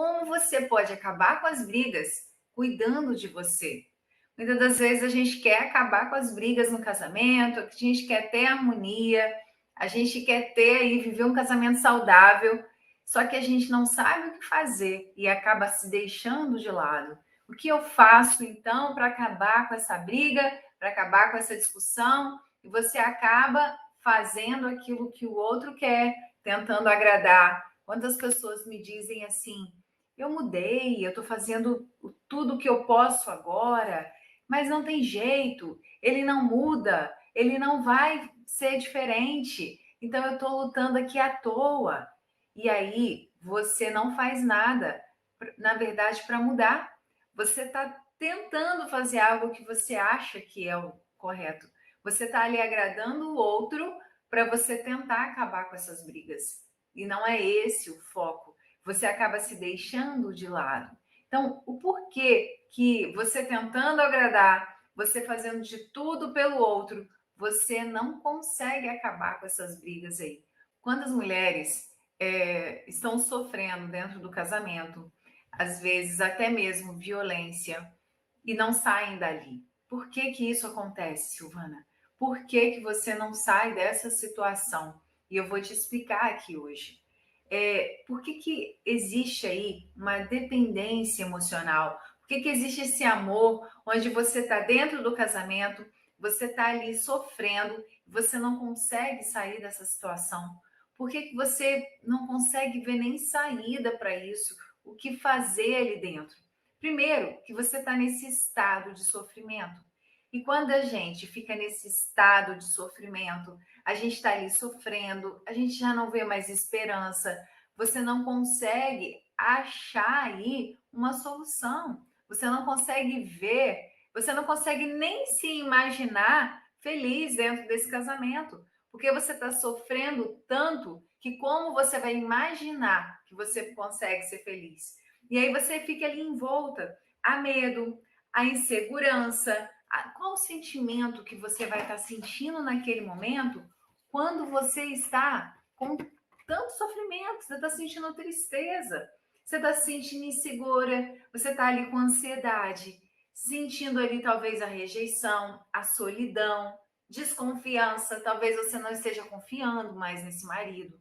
como você pode acabar com as brigas cuidando de você. Muitas das vezes a gente quer acabar com as brigas no casamento, a gente quer ter harmonia, a gente quer ter e viver um casamento saudável, só que a gente não sabe o que fazer e acaba se deixando de lado. O que eu faço então para acabar com essa briga, para acabar com essa discussão? E você acaba fazendo aquilo que o outro quer, tentando agradar. Quantas pessoas me dizem assim: eu mudei, eu estou fazendo tudo o que eu posso agora, mas não tem jeito, ele não muda, ele não vai ser diferente, então eu estou lutando aqui à toa. E aí você não faz nada, na verdade, para mudar. Você está tentando fazer algo que você acha que é o correto. Você está ali agradando o outro para você tentar acabar com essas brigas. E não é esse o foco. Você acaba se deixando de lado. Então, o porquê que você tentando agradar, você fazendo de tudo pelo outro, você não consegue acabar com essas brigas aí. Quantas mulheres estão sofrendo dentro do casamento, às vezes até mesmo violência, e não saem dali? Por que que isso acontece, Silvana? Por que que você não sai dessa situação? E eu vou te explicar aqui hoje. Por que que existe aí uma dependência emocional? Por que que existe esse amor onde você está dentro do casamento, você está ali sofrendo, você não consegue sair dessa situação? Por que que você não consegue ver nem saída para isso? O que fazer ali dentro? Primeiro, que você está nesse estado de sofrimento. E quando a gente fica nesse estado de sofrimento, a gente está ali sofrendo, a gente já não vê mais esperança, você não consegue achar aí uma solução, você não consegue ver, você não consegue nem se imaginar feliz dentro desse casamento, porque você está sofrendo tanto que como você vai imaginar que você consegue ser feliz? E aí você fica ali envolta a medo, a insegurança, qual o sentimento que você vai estar sentindo naquele momento quando você está com tanto sofrimento, você está sentindo tristeza, você está se sentindo insegura, você está ali com ansiedade, sentindo ali talvez a rejeição, a solidão, desconfiança, talvez você não esteja confiando mais nesse marido.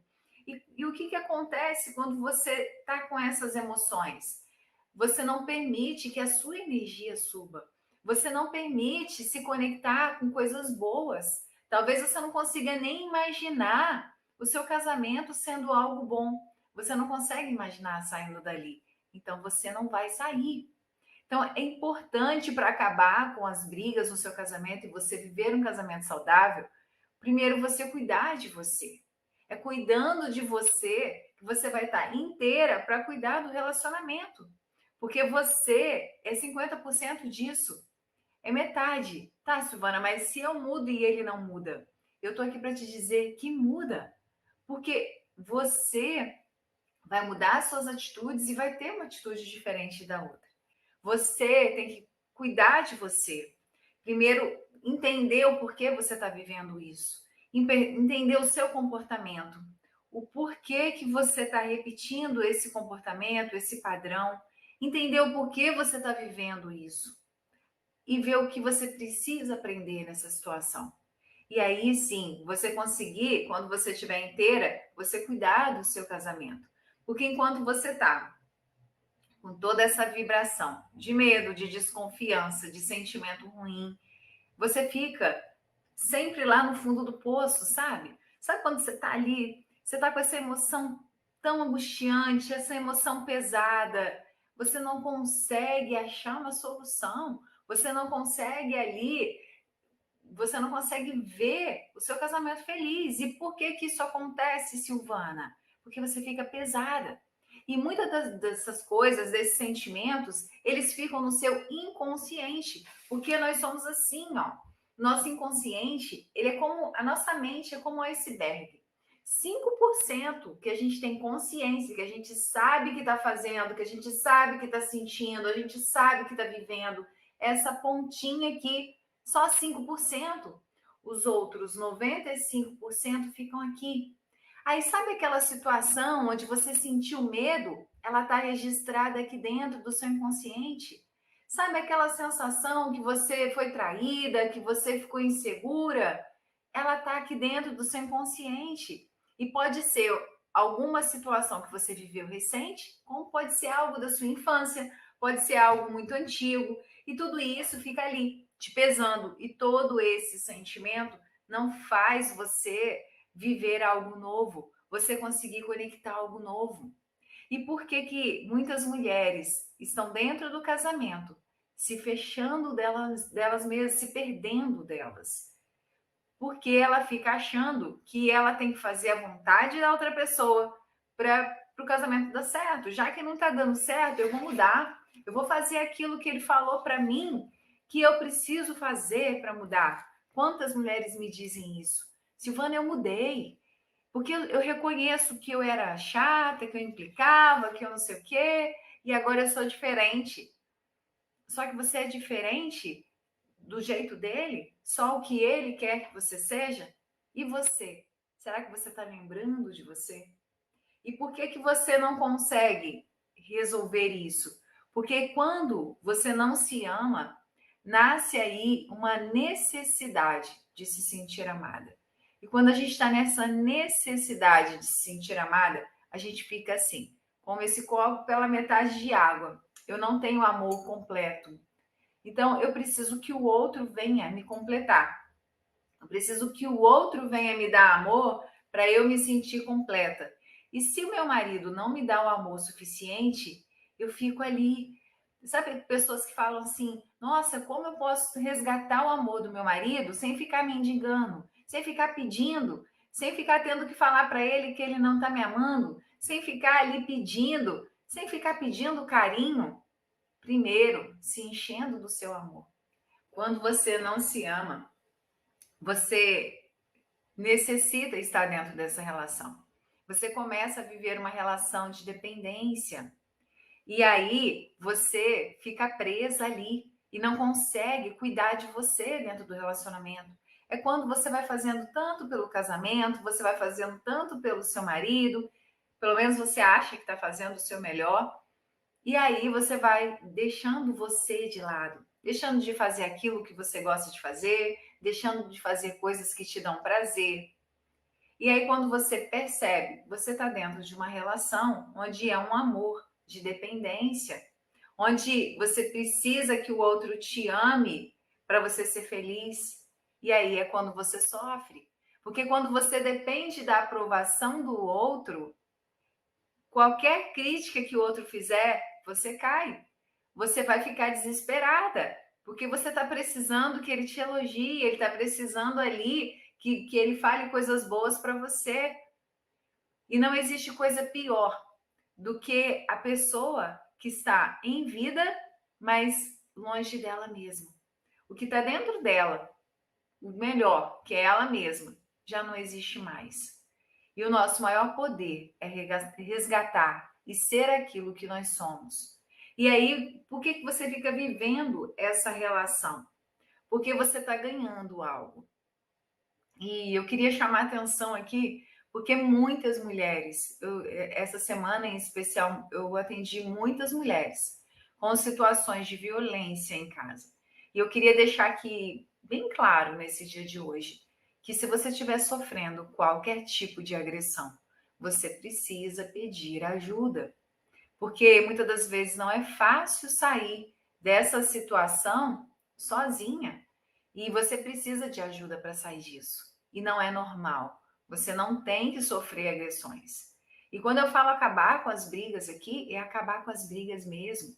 E o que, que acontece quando você está com essas emoções? Você não permite que a sua energia suba. Você não permite se conectar com coisas boas. Talvez você não consiga nem imaginar o seu casamento sendo algo bom. Você não consegue imaginar saindo dali. Então você não vai sair. Então é importante para acabar com as brigas no seu casamento e você viver um casamento saudável, primeiro você cuidar de você. É cuidando de você que você vai estar inteira para cuidar do relacionamento. Porque você é 50% disso. É metade. Tá, Silvana, mas se eu mudo e ele não muda? Eu tô aqui para te dizer que muda. Porque você vai mudar as suas atitudes e vai ter uma atitude diferente da outra. Você tem que cuidar de você. Primeiro, entender o porquê você está vivendo isso. Entender o seu comportamento. O porquê que você está repetindo esse comportamento, esse padrão. Entender o porquê você está vivendo isso. E ver o que você precisa aprender nessa situação. E aí sim, você conseguir, quando você estiver inteira, você cuidar do seu casamento. Porque enquanto você está com toda essa vibração de medo, de desconfiança, de sentimento ruim, você fica sempre lá no fundo do poço, sabe? Sabe quando você tá ali, você tá com essa emoção tão angustiante, essa emoção pesada, você não consegue achar uma solução, você não consegue ali, você não consegue ver o seu casamento feliz. E por que que isso acontece, Silvana? Porque você fica pesada. E muitas dessas coisas, desses sentimentos, eles ficam no seu inconsciente, porque nós somos assim, ó. Nosso inconsciente, ele é como a nossa mente é como um iceberg. 5% que a gente tem consciência, que a gente sabe que está fazendo, que a gente sabe que está sentindo, a gente sabe que está vivendo, essa pontinha aqui, só 5%. Os outros 95% ficam aqui. Aí sabe aquela situação onde você sentiu medo ela está registrada aqui dentro do seu inconsciente. Sabe aquela sensação que você foi traída, que você ficou insegura? Ela está aqui dentro do seu inconsciente. E pode ser alguma situação que você viveu recente, como pode ser algo da sua infância, pode ser algo muito antigo. E tudo isso fica ali, te pesando. E todo esse sentimento não faz você viver algo novo, você conseguir conectar algo novo. E por que que muitas mulheres estão dentro do casamento, se fechando delas mesmas, se perdendo delas? Porque ela fica achando que ela tem que fazer a vontade da outra pessoa para o casamento dar certo. Já que não está dando certo, eu vou mudar. Eu vou fazer aquilo que ele falou para mim que eu preciso fazer para mudar. Quantas mulheres me dizem isso? Silvana, eu mudei. Porque eu reconheço que eu era chata, que eu implicava, que eu não sei o quê, e agora eu sou diferente. Só que você é diferente do jeito dele, só o que ele quer que você seja. E você? Será que você está lembrando de você? E por que que você não consegue resolver isso? Porque quando você não se ama, nasce aí uma necessidade de se sentir amada. E quando a gente está nessa necessidade de se sentir amada, a gente fica assim, como esse copo pela metade de água. Eu não tenho amor completo. Então, eu preciso que o outro venha me completar. Eu preciso que o outro venha me dar amor para eu me sentir completa. E se o meu marido não me dá o amor suficiente, eu fico ali. Sabe, pessoas que falam assim: nossa, como eu posso resgatar o amor do meu marido sem ficar mendigando, sem ficar pedindo, sem ficar tendo que falar para ele que ele não está me amando, sem ficar ali pedindo, sem ficar pedindo carinho. Primeiro, se enchendo do seu amor. Quando você não se ama, você necessita estar dentro dessa relação. Você começa a viver uma relação de dependência. E aí você fica presa ali e não consegue cuidar de você dentro do relacionamento. É quando você vai fazendo tanto pelo casamento, você vai fazendo tanto pelo seu marido, pelo menos você acha que está fazendo o seu melhor, e aí você vai deixando você de lado, deixando de fazer aquilo que você gosta de fazer, deixando de fazer coisas que te dão prazer. E aí, quando você percebe, você está dentro de uma relação onde é um amor de dependência, onde você precisa que o outro te ame para você ser feliz. E aí é quando você sofre. Porque quando você depende da aprovação do outro, qualquer crítica que o outro fizer, você cai. Você vai ficar desesperada, porque você está precisando que ele te elogie, ele está precisando ali que ele fale coisas boas para você. E não existe coisa pior do que a pessoa que está em vida, mas longe dela mesma. O que está dentro dela, o melhor, que é ela mesma, já não existe mais. E o nosso maior poder é resgatar e ser aquilo que nós somos. E aí, por que você fica vivendo essa relação? Porque você está ganhando algo. E eu queria chamar a atenção aqui, porque muitas mulheres, essa semana em especial, eu atendi muitas mulheres com situações de violência em casa. E eu queria deixar aqui bem claro nesse dia de hoje, que se você estiver sofrendo qualquer tipo de agressão, você precisa pedir ajuda. Porque muitas das vezes não é fácil sair dessa situação sozinha. E você precisa de ajuda para sair disso. E não é normal. Você não tem que sofrer agressões. E quando eu falo acabar com as brigas aqui, é acabar com as brigas mesmo.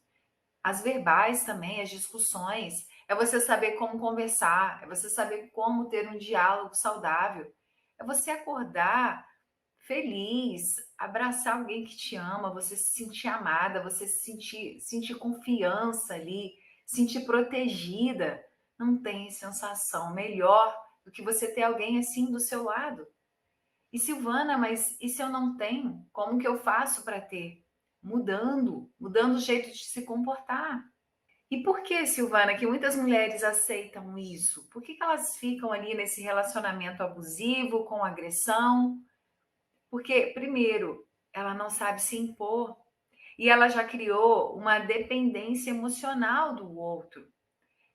As verbais também, as discussões. É você saber como conversar, é você saber como ter um diálogo saudável. É você acordar feliz, abraçar alguém que te ama, você se sentir amada, você se sentir confiança ali, sentir protegida. Não tem sensação melhor do que você ter alguém assim do seu lado. E Silvana, mas e se eu não tenho? Como que eu faço para ter? Mudando o jeito de se comportar. E por que, Silvana, que muitas mulheres aceitam isso? Por que elas ficam ali nesse relacionamento abusivo, com agressão? Porque, primeiro, ela não sabe se impor. e ela já criou uma dependência emocional do outro.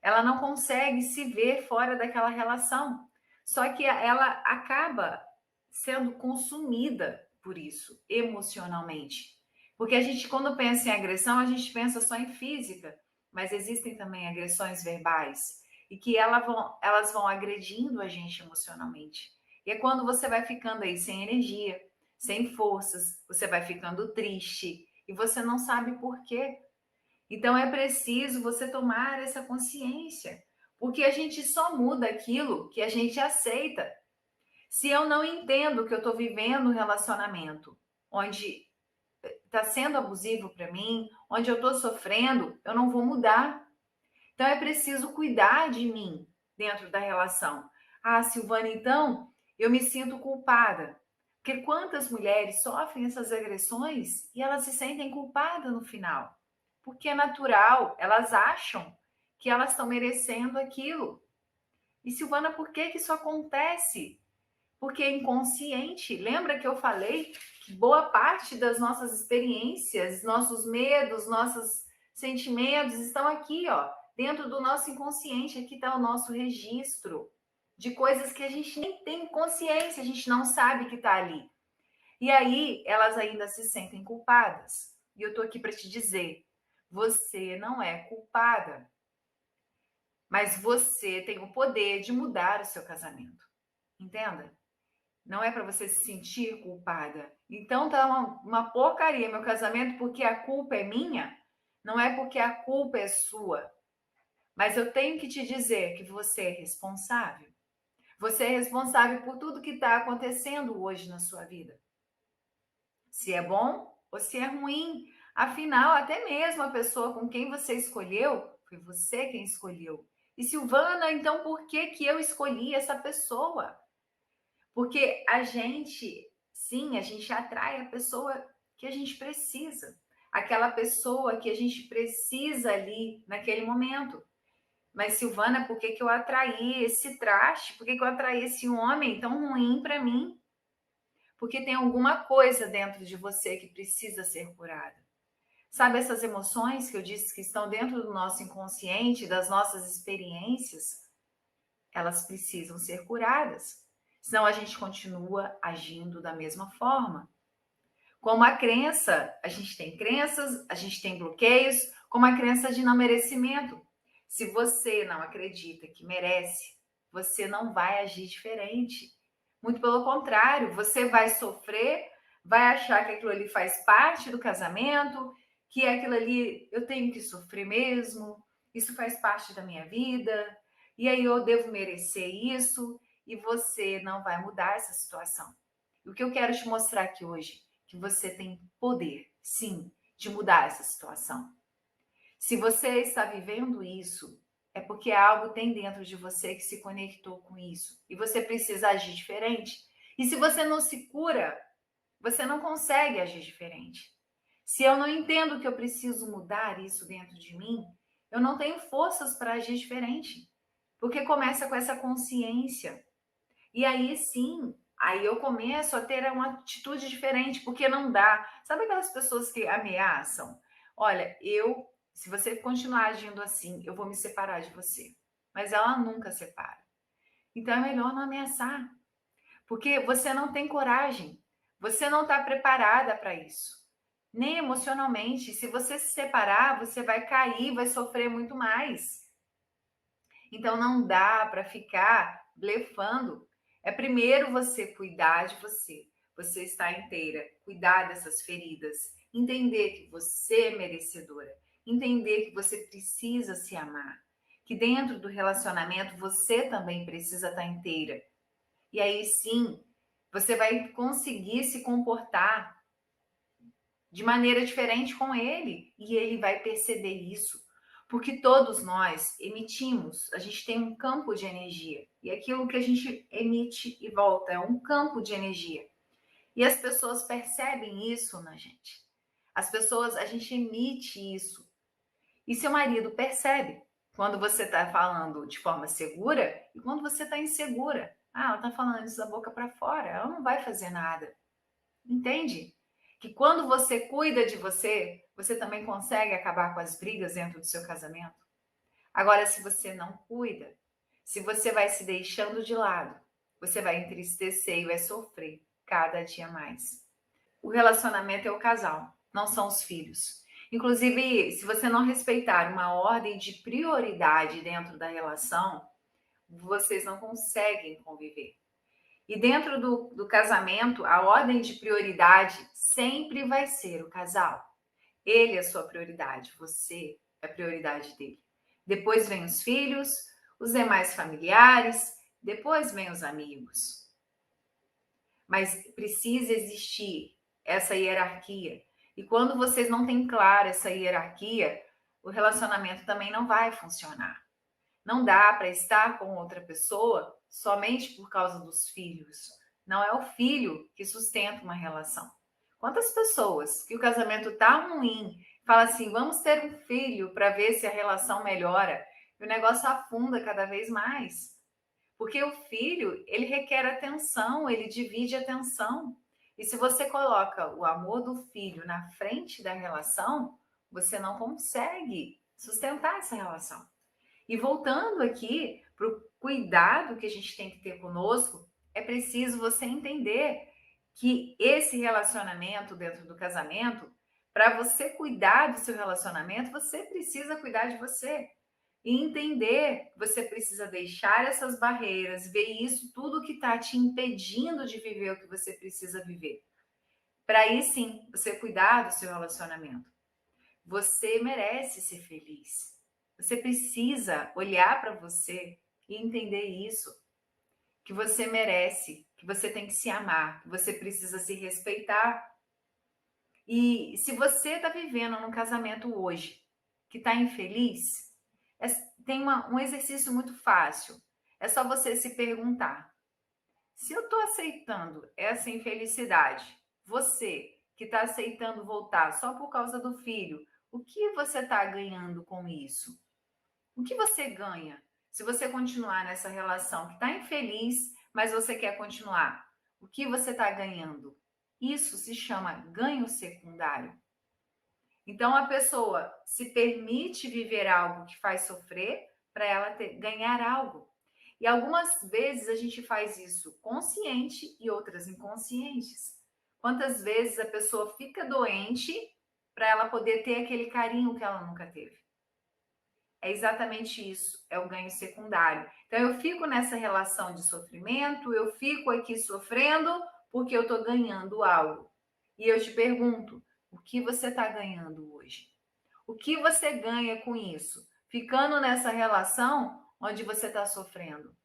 Ela não consegue se ver fora daquela relação. Só que ela acaba sendo consumida por isso, emocionalmente. Porque a gente, quando pensa em agressão, a gente pensa só em física, mas existem também agressões verbais e que elas vão agredindo a gente emocionalmente. E é quando você vai ficando aí sem energia, sem forças, você vai ficando triste e você não sabe por quê. Então é preciso você tomar essa consciência, porque a gente só muda aquilo que a gente aceita. Se eu não entendo que eu estou vivendo um relacionamento onde está sendo abusivo para mim, onde eu estou sofrendo, eu não vou mudar. Então é preciso cuidar de mim dentro da relação. Ah, Silvana, então eu me sinto culpada. Porque quantas mulheres sofrem essas agressões e elas se sentem culpadas no final? Porque é natural, elas acham que elas estão merecendo aquilo. E Silvana, por que que isso acontece? Porque é inconsciente. Lembra que eu falei que boa parte das nossas experiências, nossos medos, nossos sentimentos estão aqui, ó, dentro do nosso inconsciente. Aqui está o nosso registro de coisas que a gente nem tem consciência, a gente não sabe que está ali. E aí elas ainda se sentem culpadas. E eu tô aqui para te dizer, você não é culpada, mas você tem o poder de mudar o seu casamento. Entenda? Não é para você se sentir culpada. Então tá uma porcaria meu casamento porque a culpa é minha? Não é porque a culpa é sua. Mas eu tenho que te dizer que você é responsável. Você é responsável por tudo que está acontecendo hoje na sua vida. Se é bom ou se é ruim. Afinal, até mesmo a pessoa com quem você escolheu, foi você quem escolheu. E Silvana, então por que que eu escolhi essa pessoa? Porque a gente, sim, a gente atrai a pessoa que a gente precisa. Aquela pessoa que a gente precisa ali naquele momento. Mas Silvana, por que que eu atraí esse traste? Por que que eu atraí esse homem tão ruim para mim? Porque tem alguma coisa dentro de você que precisa ser curada. Sabe essas emoções que eu disse que estão dentro do nosso inconsciente, das nossas experiências? Elas precisam ser curadas. Senão a gente continua agindo da mesma forma. Como a crença, a gente tem crenças, a gente tem bloqueios, como a crença de não merecimento. Se você não acredita que merece, você não vai agir diferente. Muito pelo contrário, você vai sofrer, vai achar que aquilo ali faz parte do casamento, que aquilo ali eu tenho que sofrer mesmo, isso faz parte da minha vida, e aí eu devo merecer isso, e você não vai mudar essa situação. E o que eu quero te mostrar aqui hoje, que você tem poder, sim, de mudar essa situação. Se você está vivendo isso, é porque algo tem dentro de você que se conectou com isso. E você precisa agir diferente. E se você não se cura, você não consegue agir diferente. Se eu não entendo que eu preciso mudar isso dentro de mim, eu não tenho forças para agir diferente. Porque começa com essa consciência. E aí sim, aí eu começo a ter uma atitude diferente, porque não dá. Sabe aquelas pessoas que ameaçam? Olha, se você continuar agindo assim, eu vou me separar de você. Mas ela nunca separa. Então é melhor não ameaçar, porque você não tem coragem. Você não está preparada para isso. Nem emocionalmente. Se você se separar, você vai cair, vai sofrer muito mais. Então não dá para ficar blefando. É primeiro você cuidar de você. Você está inteira, cuidar dessas feridas, entender que você é merecedora, entender que você precisa se amar, que dentro do relacionamento você também precisa estar inteira. E aí sim, você vai conseguir se comportar de maneira diferente com ele e ele vai perceber isso. Porque todos nós emitimos, a gente tem um campo de energia. E aquilo que a gente emite e volta é um campo de energia. E as pessoas percebem isso na gente. As pessoas, a gente emite isso. E seu marido percebe quando você está falando de forma segura e quando você está insegura. Ah, ela está falando isso da boca para fora, ela não vai fazer nada. Entende? Que quando você cuida de você, você também consegue acabar com as brigas dentro do seu casamento? Agora, se você não cuida, se você vai se deixando de lado, você vai entristecer e vai sofrer cada dia mais. O relacionamento é o casal, não são os filhos. Inclusive, se você não respeitar uma ordem de prioridade dentro da relação, vocês não conseguem conviver. E dentro do casamento, a ordem de prioridade sempre vai ser o casal. Ele é a sua prioridade, você é a prioridade dele. Depois vem os filhos, os demais familiares, depois vem os amigos. Mas precisa existir essa hierarquia. E quando vocês não têm clara essa hierarquia, o relacionamento também não vai funcionar. Não dá para estar com outra pessoa somente por causa dos filhos. Não é o filho que sustenta uma relação. Quantas pessoas que o casamento tá ruim, fala assim, vamos ter um filho para ver se a relação melhora, e o negócio afunda cada vez mais. Porque o filho, ele requer atenção, ele divide atenção. E se você coloca o amor do filho na frente da relação, você não consegue sustentar essa relação. E voltando aqui para o cuidado que a gente tem que ter conosco, é preciso você entender que esse relacionamento dentro do casamento, para você cuidar do seu relacionamento, você precisa cuidar de você. E entender que você precisa deixar essas barreiras, ver isso tudo que está te impedindo de viver o que você precisa viver. Para aí sim, você cuidar do seu relacionamento. Você merece ser feliz. Você precisa olhar para você e entender isso, que você merece, que você tem que se amar, que você precisa se respeitar. E se você está vivendo num casamento hoje que está infeliz, tem um exercício muito fácil. É só você se perguntar: se eu estou aceitando essa infelicidade, você que está aceitando voltar só por causa do filho, o que você está ganhando com isso? O que você ganha se você continuar nessa relação que está infeliz, mas você quer continuar? O que você está ganhando? Isso se chama ganho secundário. Então a pessoa se permite viver algo que faz sofrer para ela ganhar algo. E algumas vezes a gente faz isso consciente e outras inconscientes. Quantas vezes a pessoa fica doente para ela poder ter aquele carinho que ela nunca teve? É exatamente isso, é o ganho secundário. Então eu fico nessa relação de sofrimento, eu fico aqui sofrendo porque eu estou ganhando algo. E eu te pergunto, o que você está ganhando hoje? O que você ganha com isso? Ficando nessa relação onde você está sofrendo.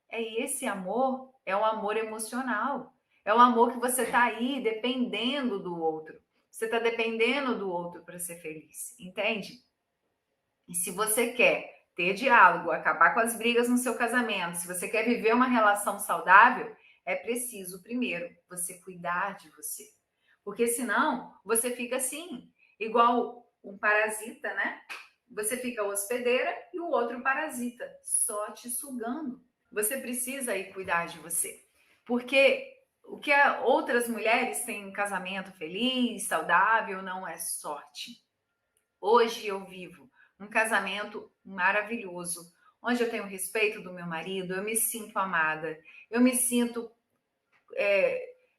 É esse amor, é o amor emocional. É o amor que você está aí dependendo do outro. Você está dependendo do outro para ser feliz, entende? E se você quer ter diálogo, acabar com as brigas no seu casamento, se você quer viver uma relação saudável, é preciso, primeiro, você cuidar de você. Porque senão, você fica assim, igual um parasita, né? Você fica hospedeira e o outro parasita, só te sugando. Você precisa aí cuidar de você. Porque o que outras mulheres têm um casamento feliz, saudável, não é sorte. Hoje eu vivo um casamento maravilhoso, onde eu tenho respeito do meu marido, eu me sinto amada, eu me sinto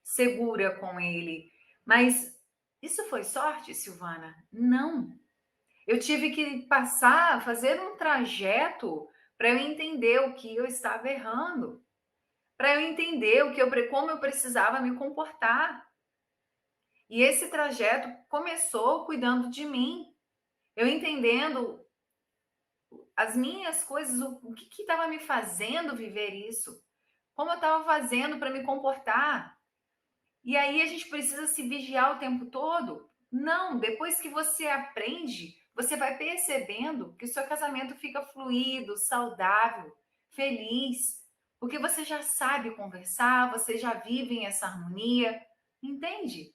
segura com ele. Mas isso foi sorte, Silvana? Não. Eu tive que fazer um trajeto para eu entender o que eu estava errando, para eu entender como eu precisava me comportar. E esse trajeto começou cuidando de mim, eu entendendo as minhas coisas, o que estava me fazendo viver isso, como eu estava fazendo para me comportar. E aí a gente precisa se vigiar o tempo todo? Não, depois que você aprende, você vai percebendo que o seu casamento fica fluido, saudável, feliz, porque você já sabe conversar, você já vive em essa harmonia, entende?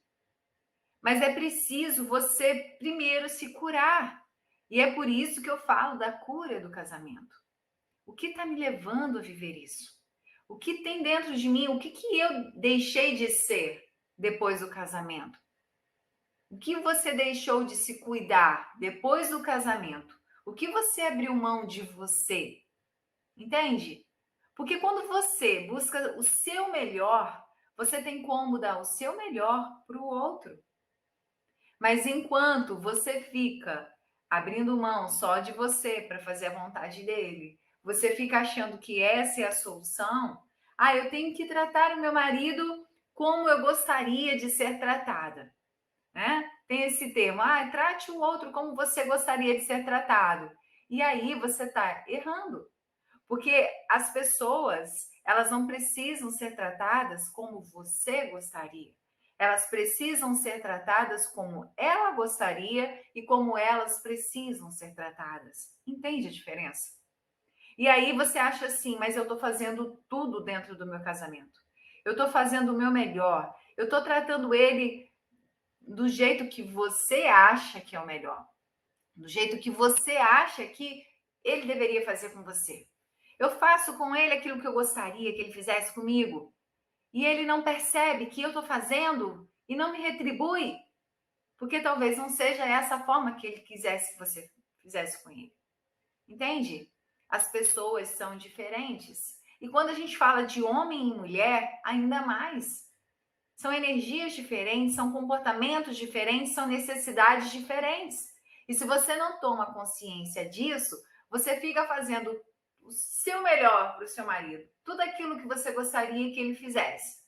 Mas é preciso você primeiro se curar. E é por isso que eu falo da cura do casamento. O que está me levando a viver isso? O que tem dentro de mim? O que eu deixei de ser depois do casamento? O que você deixou de se cuidar depois do casamento? O que você abriu mão de você? Entende? Porque quando você busca o seu melhor, você tem como dar o seu melhor para o outro. Mas enquanto você fica abrindo mão só de você para fazer a vontade dele, você fica achando que essa é a solução. Ah, eu tenho que tratar o meu marido como eu gostaria de ser tratada, né? Tem esse termo, ah, trate o outro como você gostaria de ser tratado. E aí você está errando, porque as pessoas, elas não precisam ser tratadas como você gostaria. Elas precisam ser tratadas como ela gostaria e como elas precisam ser tratadas. Entende a diferença? E aí você acha assim, mas eu estou fazendo tudo dentro do meu casamento. Eu estou fazendo o meu melhor. Eu estou tratando ele do jeito que você acha que é o melhor. Do jeito que você acha que ele deveria fazer com você. Eu faço com ele aquilo que eu gostaria que ele fizesse comigo. E ele não percebe que eu estou fazendo e não me retribui. Porque talvez não seja essa a forma que ele quisesse que você fizesse com ele. Entende? As pessoas são diferentes. E quando a gente fala de homem e mulher, ainda mais. São energias diferentes, são comportamentos diferentes, são necessidades diferentes. E se você não toma consciência disso, você fica fazendo o seu melhor para o seu marido, tudo aquilo que você gostaria que ele fizesse,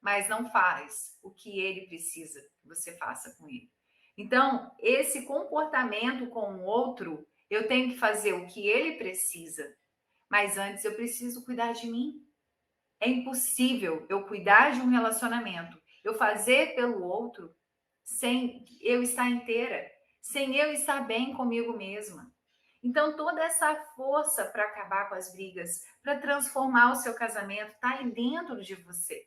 mas não faz o que ele precisa que você faça com ele. Então, esse comportamento com o outro, eu tenho que fazer o que ele precisa, mas antes eu preciso cuidar de mim. É impossível eu cuidar de um relacionamento, eu fazer pelo outro, sem eu estar inteira, sem eu estar bem comigo mesma. Então, toda essa força para acabar com as brigas, para transformar o seu casamento, está aí dentro de você.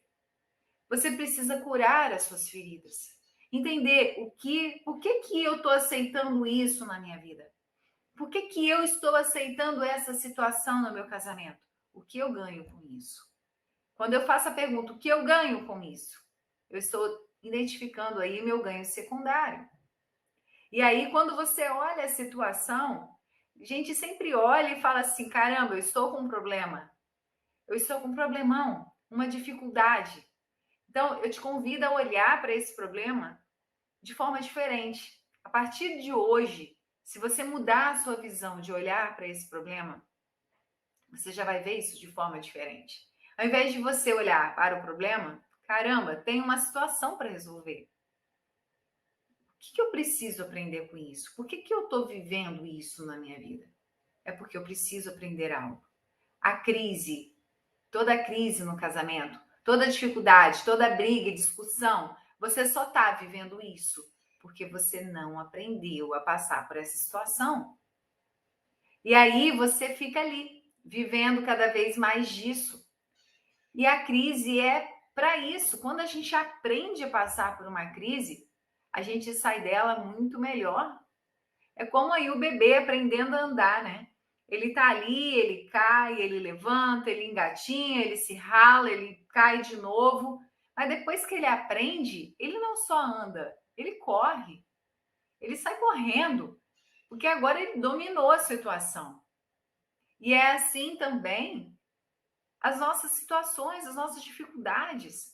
Você precisa curar as suas feridas. Entender por que eu estou aceitando isso na minha vida? Por que eu estou aceitando essa situação no meu casamento? O que eu ganho com isso? Quando eu faço a pergunta, o que eu ganho com isso? Eu estou identificando aí o meu ganho secundário. E aí, quando você olha a situação, a gente sempre olha e fala assim: caramba, eu estou com um problema, eu estou com um problemão, uma dificuldade. Então, eu te convido a olhar para esse problema de forma diferente. A partir de hoje, se você mudar a sua visão de olhar para esse problema, você já vai ver isso de forma diferente. Ao invés de você olhar para o problema, caramba, tem uma situação para resolver. O que eu preciso aprender com isso? Por que eu estou vivendo isso na minha vida? É porque eu preciso aprender algo. A crise, toda a crise no casamento, toda a dificuldade, toda a briga e discussão, você só está vivendo isso porque você não aprendeu a passar por essa situação. E aí você fica ali, vivendo cada vez mais disso. E a crise é para isso. Quando a gente aprende a passar por uma crise, a gente sai dela muito melhor. É como aí o bebê aprendendo a andar, né? Ele tá ali, ele cai, ele levanta, ele engatinha, ele se rala, ele cai de novo. Mas depois que ele aprende, ele não só anda, ele corre, ele sai correndo, porque agora ele dominou a situação. E é assim também as nossas situações, as nossas dificuldades.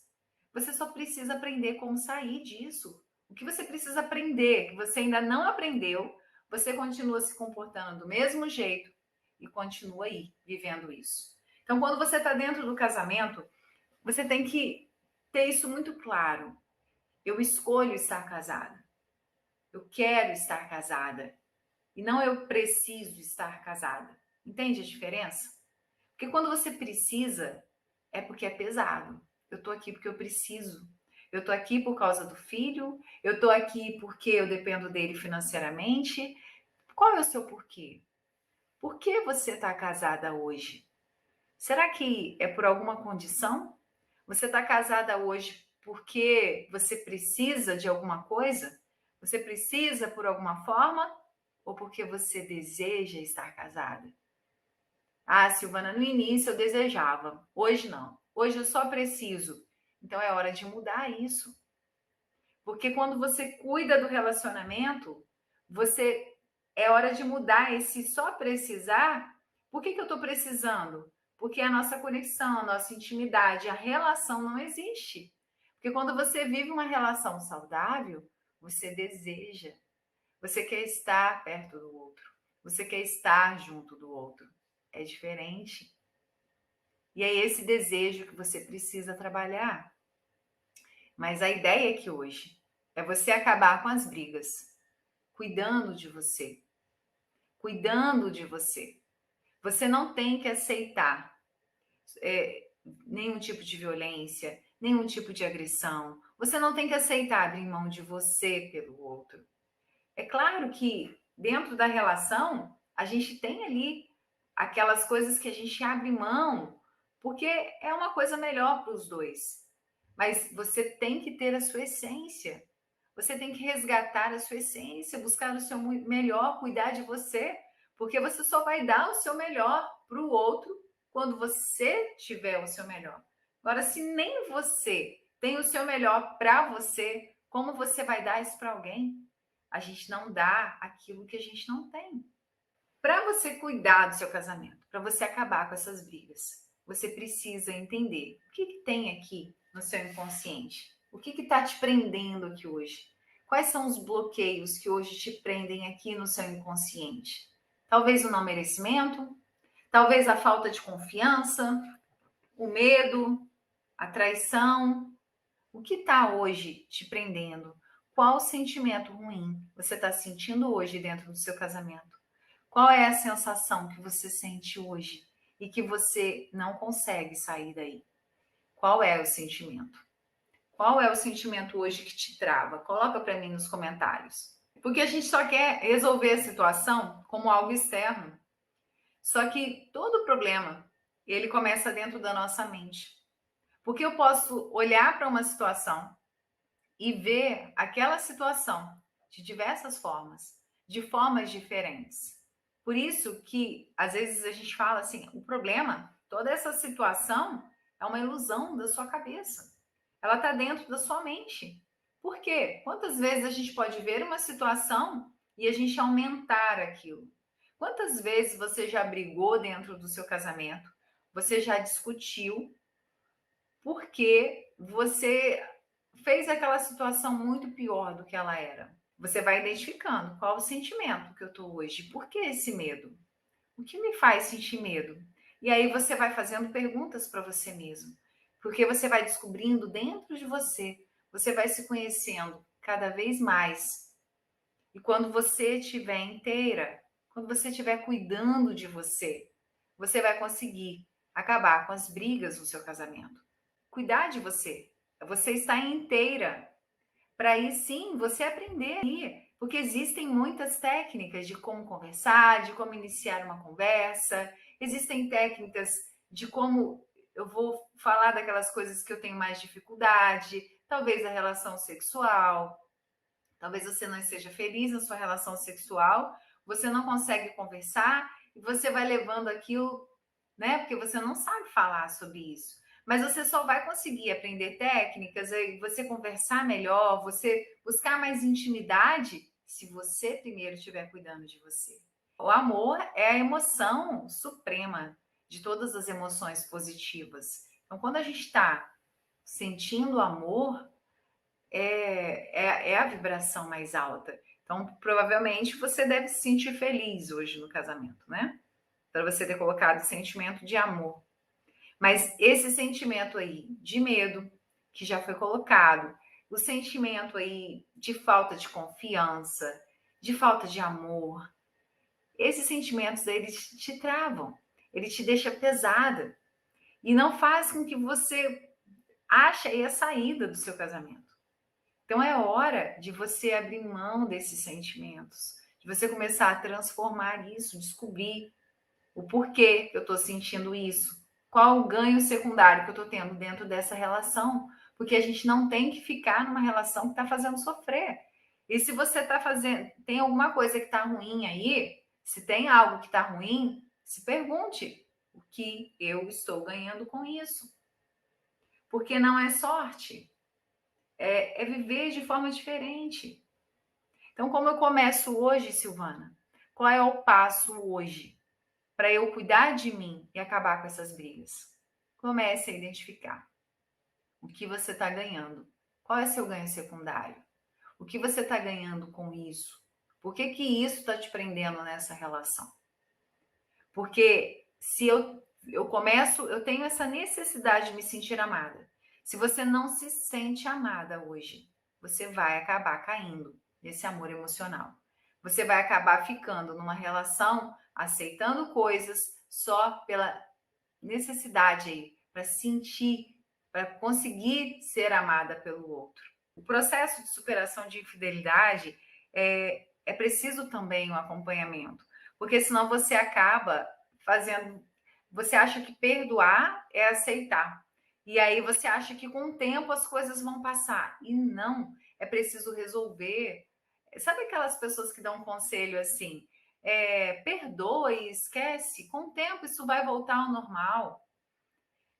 Você só precisa aprender como sair disso. O que você precisa aprender, que você ainda não aprendeu, você continua se comportando do mesmo jeito e continua aí, vivendo isso. Então, quando você está dentro do casamento, você tem que ter isso muito claro. Eu escolho estar casada. Eu quero estar casada. E não eu preciso estar casada. Entende a diferença? Porque quando você precisa, é porque é pesado. Eu tô aqui porque eu preciso. Eu tô aqui por causa do filho, eu tô aqui porque eu dependo dele financeiramente. Qual é o seu porquê? Por que você está casada hoje? Será que é por alguma condição? Você está casada hoje porque você precisa de alguma coisa? Você precisa por alguma forma? Ou porque você deseja estar casada? Ah, Silvana, no início eu desejava, hoje não. Hoje eu só preciso. Então é hora de mudar isso. Porque quando você cuida do relacionamento, você é hora de mudar esse só precisar. Por que eu estou precisando? Porque a nossa conexão, a nossa intimidade, a relação não existe. Porque quando você vive uma relação saudável, você deseja, você quer estar perto do outro, você quer estar junto do outro. É diferente. E é esse desejo que você precisa trabalhar. Mas a ideia aqui hoje é você acabar com as brigas, cuidando de você, cuidando de você. Você não tem que aceitar nenhum tipo de violência, nenhum tipo de agressão. Você não tem que aceitar abrir mão de você pelo outro. É claro que dentro da relação, a gente tem ali aquelas coisas que a gente abre mão, porque é uma coisa melhor para os dois. Mas você tem que ter a sua essência. Você tem que resgatar a sua essência, buscar o seu melhor, cuidar de você, porque você só vai dar o seu melhor para o outro quando você tiver o seu melhor. Agora, se nem você tem o seu melhor para você, como você vai dar isso para alguém? A gente não dá aquilo que a gente não tem. Para você cuidar do seu casamento, para você acabar com essas brigas, você precisa entender o que tem aqui no seu inconsciente. O que está te prendendo aqui hoje? Quais são os bloqueios que hoje te prendem aqui no seu inconsciente? Talvez o não merecimento, talvez a falta de confiança, o medo, a traição. O que está hoje te prendendo? Qual sentimento ruim você está sentindo hoje dentro do seu casamento? Qual é a sensação que você sente hoje e que você não consegue sair daí? Qual é o sentimento? Qual é o sentimento hoje que te trava? Coloca para mim nos comentários. Porque a gente só quer resolver a situação como algo externo. Só que todo problema, ele começa dentro da nossa mente. Porque eu posso olhar para uma situação e ver aquela situação de diversas formas, de formas diferentes. Por isso que às vezes a gente fala assim, o problema, toda essa situação é uma ilusão da sua cabeça. Ela está dentro da sua mente. Por quê? Quantas vezes a gente pode ver uma situação e a gente aumentar aquilo? Quantas vezes você já brigou dentro do seu casamento? Você já discutiu porque você fez aquela situação muito pior do que ela era. Você vai identificando qual o sentimento que eu estou hoje, por que esse medo? O que me faz sentir medo? E aí você vai fazendo perguntas para você mesmo, porque você vai descobrindo dentro de você, você vai se conhecendo cada vez mais. E quando você estiver inteira, quando você estiver cuidando de você, você vai conseguir acabar com as brigas no seu casamento. Cuidar de você, você está inteira, para aí sim você aprender aí, porque existem muitas técnicas de como conversar, de como iniciar uma conversa, existem técnicas de como eu vou falar daquelas coisas que eu tenho mais dificuldade, talvez a relação sexual, talvez você não esteja feliz na sua relação sexual, você não consegue conversar e você vai levando aquilo, né? Porque você não sabe falar sobre isso. Mas você só vai conseguir aprender técnicas e você conversar melhor, você buscar mais intimidade se você primeiro estiver cuidando de você. O amor é a emoção suprema de todas as emoções positivas. Então, quando a gente está sentindo amor, é a vibração mais alta. Então, provavelmente você deve se sentir feliz hoje no casamento, né? Para você ter colocado o sentimento de amor. Mas esse sentimento aí de medo, que já foi colocado, o sentimento aí de falta de confiança, de falta de amor, esses sentimentos aí, eles te travam, ele te deixa pesada e não faz com que você ache aí a saída do seu casamento. Então é hora de você abrir mão desses sentimentos, de você começar a transformar isso, descobrir o porquê que eu estou sentindo isso, qual o ganho secundário que eu estou tendo dentro dessa relação, porque a gente não tem que ficar numa relação que está fazendo sofrer. E se você está fazendo, tem alguma coisa que está ruim aí, se tem algo que está ruim, se pergunte o que eu estou ganhando com isso. Porque não é sorte. é viver de forma diferente. Então, como eu começo hoje, Silvana? Qual é o passo hoje para eu cuidar de mim e acabar com essas brigas? Comece a identificar o que você está ganhando. Qual é seu ganho secundário? O que você está ganhando com isso? Por que isso está te prendendo nessa relação? Porque se eu começo, eu tenho essa necessidade de me sentir amada. Se você não se sente amada hoje, você vai acabar caindo nesse amor emocional. Você vai acabar ficando numa relação aceitando coisas só pela necessidade aí, para sentir, para conseguir ser amada pelo outro. O processo de superação de infidelidade é preciso também um acompanhamento, porque senão você acaba fazendo. Você acha que perdoar é aceitar. E aí você acha que com o tempo as coisas vão passar. E não, é preciso resolver. Sabe aquelas pessoas que dão um conselho assim? Perdoa e esquece, com o tempo isso vai voltar ao normal.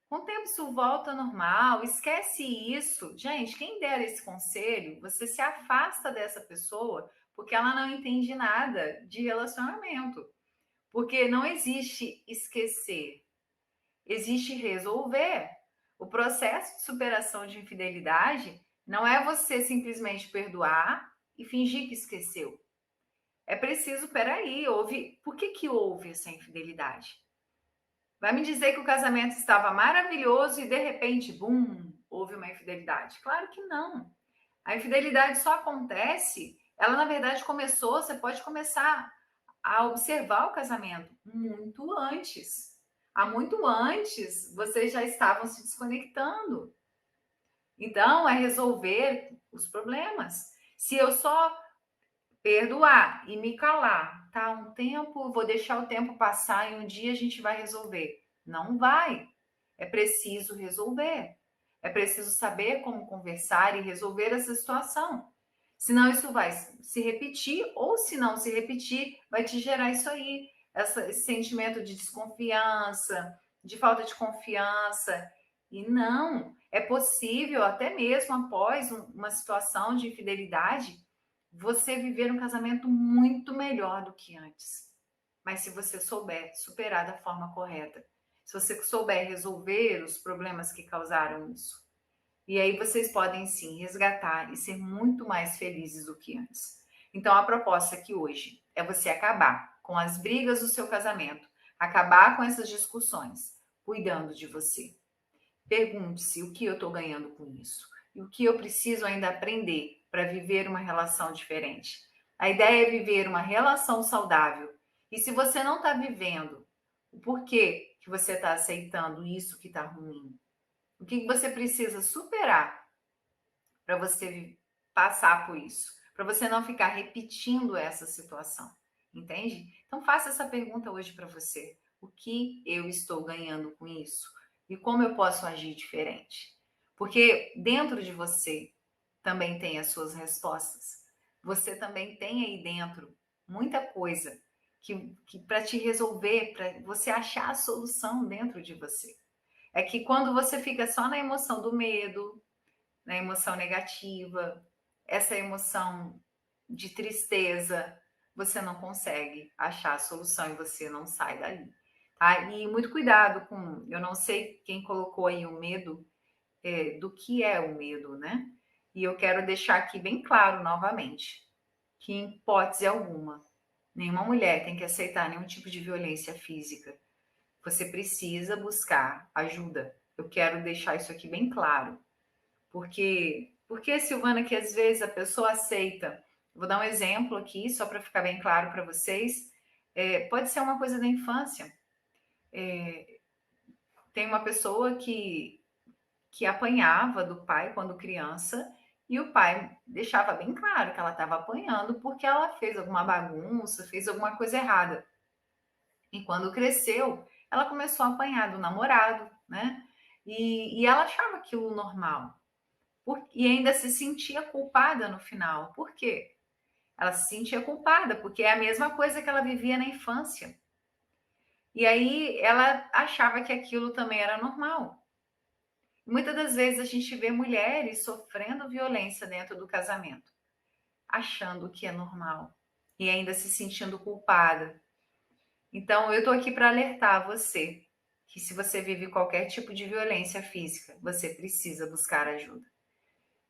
Com o tempo isso volta ao normal, esquece isso. Gente, quem der esse conselho, você se afasta dessa pessoa porque ela não entende nada de relacionamento. Porque não existe esquecer, existe resolver. O processo de superação de infidelidade não é você simplesmente perdoar e fingir que esqueceu. É preciso, peraí, por que houve essa infidelidade? Vai me dizer que o casamento estava maravilhoso e de repente, bum, houve uma infidelidade? Claro que não. A infidelidade só acontece, ela na verdade começou, você pode começar a observar o casamento muito antes. Há muito antes, vocês já estavam se desconectando. Então, é resolver os problemas. Se eu só perdoar e me calar, tá? Um tempo, vou deixar o tempo passar e um dia a gente vai resolver. Não vai. É preciso resolver. É preciso saber como conversar e resolver essa situação. Senão isso vai se repetir, ou se não se repetir, vai te gerar isso aí, esse sentimento de desconfiança, de falta de confiança. E não, é possível, até mesmo após uma situação de infidelidade, você viver um casamento muito melhor do que antes. Mas se você souber superar da forma correta, se você souber resolver os problemas que causaram isso. E aí vocês podem sim resgatar e ser muito mais felizes do que antes. Então a proposta aqui hoje é você acabar com as brigas do seu casamento, acabar com essas discussões, cuidando de você. Pergunte-se o que eu estou ganhando com isso e o que eu preciso ainda aprender para viver uma relação diferente. A ideia é viver uma relação saudável. E se você não está vivendo, o porquê que você está aceitando isso que está ruim? O que você precisa superar para você passar por isso? Para você não ficar repetindo essa situação. Entende? Então faça essa pergunta hoje para você. O que eu estou ganhando com isso? E como eu posso agir diferente? Porque dentro de você também tem as suas respostas. Você também tem aí dentro muita coisa que para te resolver, para você achar a solução dentro de você. É que quando você fica só na emoção do medo, na emoção negativa, essa emoção de tristeza, você não consegue achar a solução e você não sai dali. Tá? E muito cuidado com, eu não sei quem colocou aí o medo, do que é o medo, né? E eu quero deixar aqui bem claro novamente, que em hipótese alguma, nenhuma mulher tem que aceitar nenhum tipo de violência física. Você precisa buscar ajuda. Eu quero deixar isso aqui bem claro. Porque, Silvana, que às vezes a pessoa aceita. Vou dar um exemplo aqui, só para ficar bem claro para vocês. Pode ser uma coisa da infância. Tem uma pessoa que apanhava do pai quando criança, e o pai deixava bem claro que ela estava apanhando porque ela fez alguma bagunça, fez alguma coisa errada. E quando cresceu, ela começou a apanhar do namorado, né? E ela achava aquilo normal. E ainda se sentia culpada no final. Por quê? Ela se sentia culpada, porque é a mesma coisa que ela vivia na infância. E aí ela achava que aquilo também era normal. Muitas das vezes a gente vê mulheres sofrendo violência dentro do casamento, achando que é normal e ainda se sentindo culpada. Então, eu estou aqui para alertar você que se você vive qualquer tipo de violência física, você precisa buscar ajuda.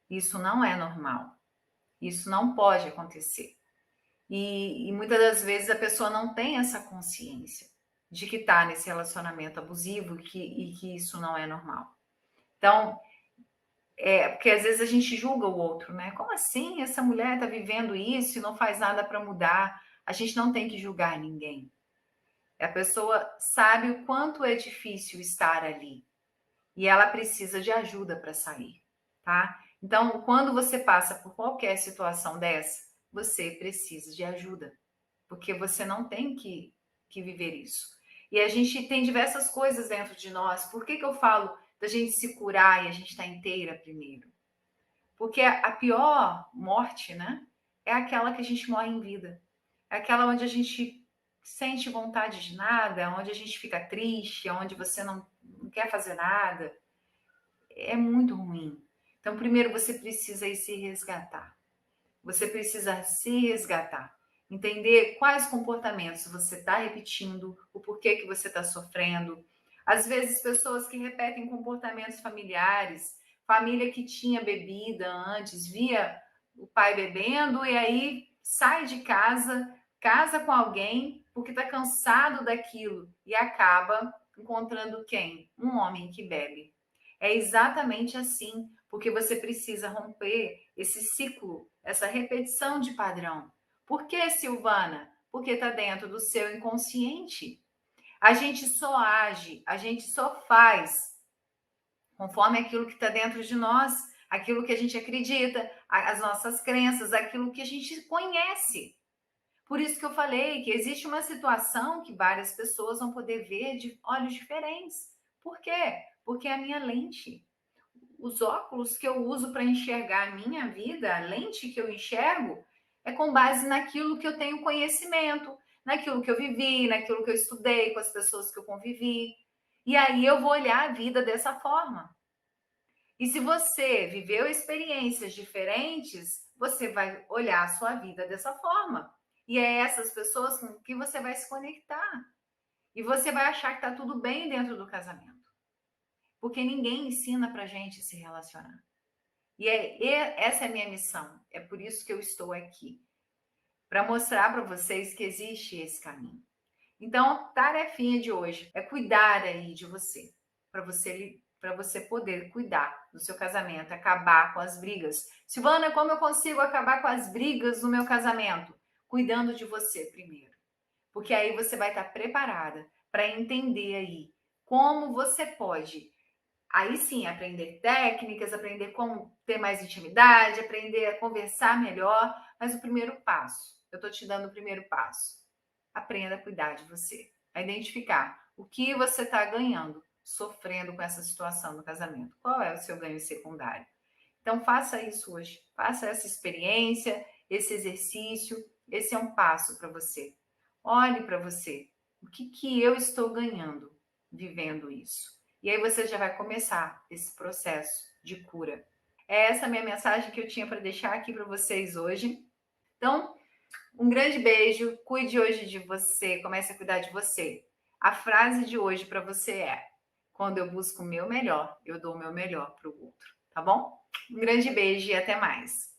Isso não é normal. Isso não pode acontecer. E muitas das vezes a pessoa não tem essa consciência de que está nesse relacionamento abusivo e que isso não é normal. Então, porque às vezes a gente julga o outro, né? Como assim essa mulher está vivendo isso e não faz nada para mudar? A gente não tem que julgar ninguém. A pessoa sabe o quanto é difícil estar ali e ela precisa de ajuda para sair, tá? Então, quando você passa por qualquer situação dessa, você precisa de ajuda, porque você não tem que viver isso. E a gente tem diversas coisas dentro de nós. Por que eu falo da gente se curar e a gente estar inteira primeiro? Porque a pior morte, né, é aquela que a gente morre em vida. É aquela onde a gente sente vontade de nada, onde a gente fica triste, onde você não quer fazer nada. É muito ruim. Então, primeiro você precisa ir se resgatar. Você precisa se resgatar. Entender quais comportamentos você está repetindo, o porquê que você está sofrendo. Às vezes, pessoas que repetem comportamentos familiares, família que tinha bebida antes, via o pai bebendo e aí sai de casa, casa com alguém porque está cansado daquilo e acaba encontrando quem? Um homem que bebe. É exatamente assim, porque você precisa romper esse ciclo, essa repetição de padrão. Por que, Silvana? Porque está dentro do seu inconsciente. A gente só age, a gente só faz conforme aquilo que está dentro de nós, aquilo que a gente acredita, as nossas crenças, aquilo que a gente conhece. Por isso que eu falei que existe uma situação que várias pessoas vão poder ver de olhos diferentes. Por quê? Porque é a minha lente. Os óculos que eu uso para enxergar a minha vida, a lente que eu enxergo, é com base naquilo que eu tenho conhecimento, naquilo que eu vivi, naquilo que eu estudei, com as pessoas que eu convivi. E aí eu vou olhar a vida dessa forma. E se você viveu experiências diferentes, você vai olhar a sua vida dessa forma. E é essas pessoas com que você vai se conectar. E você vai achar que está tudo bem dentro do casamento. Porque ninguém ensina para a gente se relacionar. Essa é a minha missão. É por isso que eu estou aqui. Para mostrar para vocês que existe esse caminho. Então, a tarefinha de hoje é cuidar aí de você. Para você poder cuidar do seu casamento, acabar com as brigas. Silvana, como eu consigo acabar com as brigas no meu casamento? Cuidando de você primeiro. Porque aí você vai estar preparada para entender aí como você pode aí sim, aprender técnicas, aprender como ter mais intimidade, aprender a conversar melhor. Mas o primeiro passo, eu estou te dando o primeiro passo. Aprenda a cuidar de você, a identificar o que você está ganhando, sofrendo com essa situação no casamento. Qual é o seu ganho secundário? Então, faça isso hoje. Faça essa experiência, esse exercício. Esse é um passo para você. Olhe para você. O que eu estou ganhando vivendo isso? E aí você já vai começar esse processo de cura. É essa a minha mensagem que eu tinha para deixar aqui para vocês hoje. Então, um grande beijo, cuide hoje de você, comece a cuidar de você. A frase de hoje para você é: quando eu busco o meu melhor, eu dou o meu melhor para o outro, tá bom? Um grande beijo e até mais.